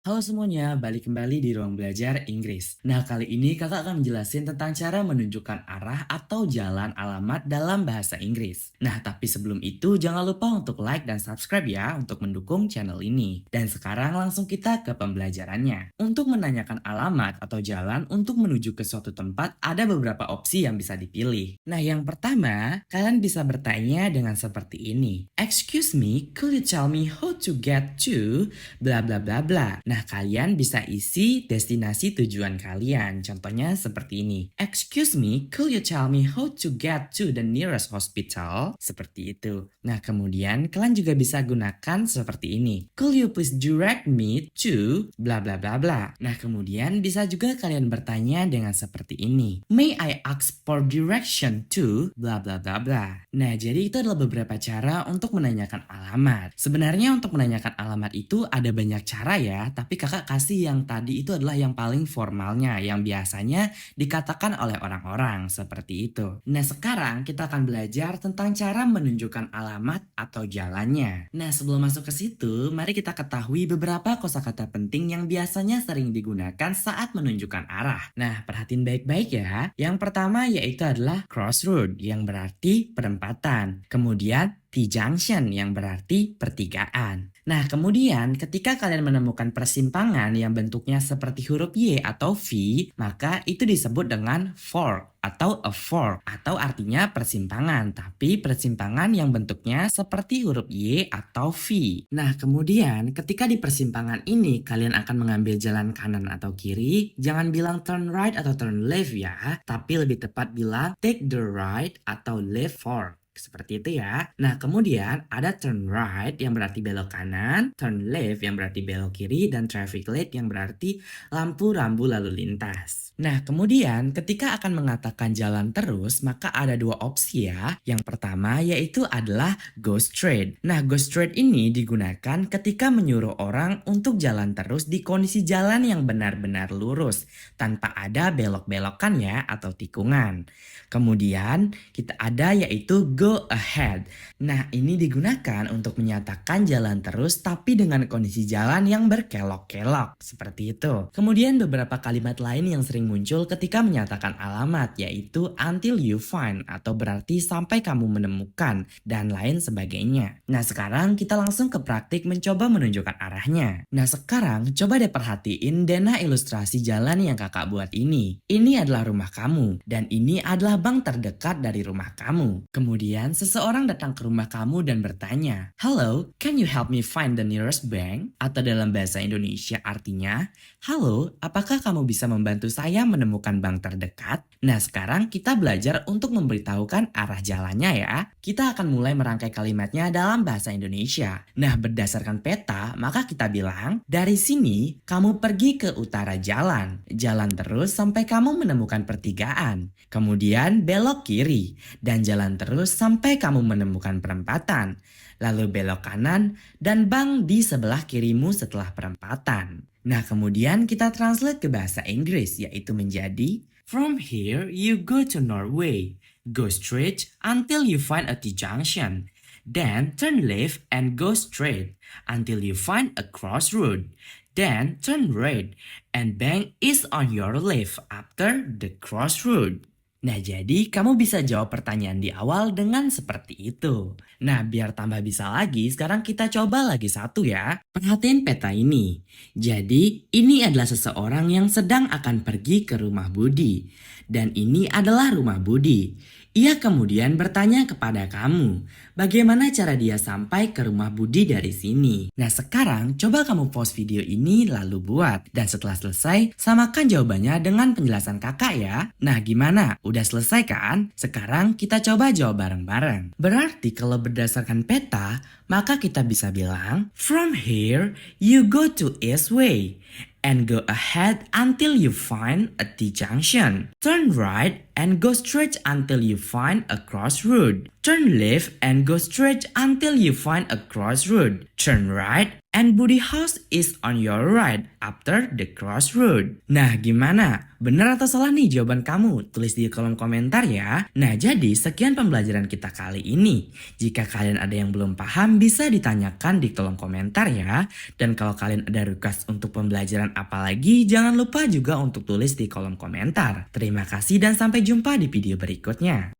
Halo semuanya, balik kembali di ruang belajar Inggris. Nah, kali ini kakak akan menjelasin tentang cara menunjukkan arah atau jalan alamat dalam bahasa Inggris. Nah, tapi sebelum itu jangan lupa untuk like dan subscribe ya untuk mendukung channel ini. Dan sekarang langsung kita ke pembelajarannya. Untuk menanyakan alamat atau jalan untuk menuju ke suatu tempat, ada beberapa opsi yang bisa dipilih. Nah, yang pertama, kalian bisa bertanya dengan seperti ini. Excuse me, could you tell me how to get to bla bla bla bla. Nah, kalian bisa isi destinasi tujuan kalian. Contohnya seperti ini. Excuse me, could you tell me how to get to the nearest hospital? Seperti itu. Nah, kemudian kalian juga bisa gunakan seperti ini. Could you please direct me to bla bla bla bla. Nah, kemudian bisa juga kalian bertanya dengan seperti ini. May I ask for direction to bla bla bla bla. Nah, jadi itu adalah beberapa cara untuk menanyakan alamat. Sebenarnya untuk menanyakan alamat itu ada banyak cara ya, tapi kakak kasih yang tadi itu adalah yang paling formalnya, yang biasanya dikatakan oleh orang-orang seperti itu. Nah, sekarang kita akan belajar tentang cara menunjukkan alamat atau jalannya. Nah, sebelum masuk ke situ, mari kita ketahui beberapa kosakata penting yang biasanya sering digunakan saat menunjukkan arah. Nah, perhatiin baik-baik ya. Yang pertama yaitu adalah crossroad, yang berarti perempatan. Kemudian T-junction yang berarti pertigaan. Nah, kemudian ketika kalian menemukan persimpangan yang bentuknya seperti huruf Y atau V, maka itu disebut dengan fork atau a fork, atau artinya persimpangan, tapi persimpangan yang bentuknya seperti huruf Y atau V. Nah, kemudian ketika di persimpangan ini kalian akan mengambil jalan kanan atau kiri, jangan bilang turn right atau turn left ya, tapi lebih tepat bilang take the right atau left fork. Seperti itu ya. Nah, kemudian ada turn right yang berarti belok kanan, turn left yang berarti belok kiri, dan traffic light yang berarti lampu rambu lalu lintas. Nah, kemudian ketika akan mengatakan jalan terus, maka ada dua opsi ya. Yang pertama yaitu adalah go straight. Nah, go straight ini digunakan ketika menyuruh orang untuk jalan terus di kondisi jalan yang benar-benar lurus, tanpa ada belok-belokan ya atau tikungan. Kemudian kita ada yaitu go ahead. Nah, ini digunakan untuk menyatakan jalan terus tapi dengan kondisi jalan yang berkelok-kelok. Seperti itu. Kemudian beberapa kalimat lain yang sering muncul ketika menyatakan alamat yaitu until you find atau berarti sampai kamu menemukan dan lain sebagainya. Nah, sekarang kita langsung ke praktik mencoba menunjukkan arahnya. Nah, sekarang coba deh perhatiin denah ilustrasi jalan yang kakak buat ini. Ini adalah rumah kamu dan ini adalah bank terdekat dari rumah kamu. Kemudian seseorang datang ke rumah kamu dan bertanya, "Hello, can you help me find the nearest bank?" Atau dalam bahasa Indonesia artinya, "Halo, apakah kamu bisa membantu saya menemukan bank terdekat?" Nah, sekarang kita belajar untuk memberitahukan arah jalannya ya. Kita akan mulai merangkai kalimatnya dalam bahasa Indonesia. Nah, berdasarkan peta, maka kita bilang, dari sini kamu pergi ke utara jalan. Jalan terus sampai kamu menemukan pertigaan. Kemudian belok kiri dan jalan terus sampai kamu menemukan perempatan. Lalu belok kanan dan bank di sebelah kirimu setelah perempatan. Nah, kemudian kita translate ke bahasa Inggris yaitu menjadi from here you go to Norway. Go straight until you find a T-junction. Then turn left and go straight until you find a crossroad. Then turn right and bank is on your left after the crossroad. Nah, jadi kamu bisa jawab pertanyaan di awal dengan seperti itu. Nah, biar tambah bisa lagi, sekarang kita coba lagi satu ya. Perhatiin peta ini. Jadi, ini adalah seseorang yang sedang akan pergi ke rumah Budi. Dan ini adalah rumah Budi. Ia kemudian bertanya kepada kamu, bagaimana cara dia sampai ke rumah Budi dari sini? Nah, sekarang coba kamu pause video ini lalu buat. Dan setelah selesai, samakan jawabannya dengan penjelasan kakak ya. Nah, gimana? Udah selesai kan? Sekarang kita coba jawab bareng-bareng. Berarti kalau berdasarkan peta, maka kita bisa bilang, from here, you go to east way. And go ahead until you find a T-junction. Turn right and go straight until you find a crossroad. Turn left and go straight until you find a crossroad. Turn right and Budi House is on your right after the crossroad. Nah, gimana? Benar atau salah nih jawaban kamu? Tulis di kolom komentar ya. Nah, jadi sekian pembelajaran kita kali ini. Jika kalian ada yang belum paham, bisa ditanyakan di kolom komentar ya. Dan kalau kalian ada request untuk pembelajaran apa lagi, jangan lupa juga untuk tulis di kolom komentar. Terima kasih dan sampai jumpa di video berikutnya.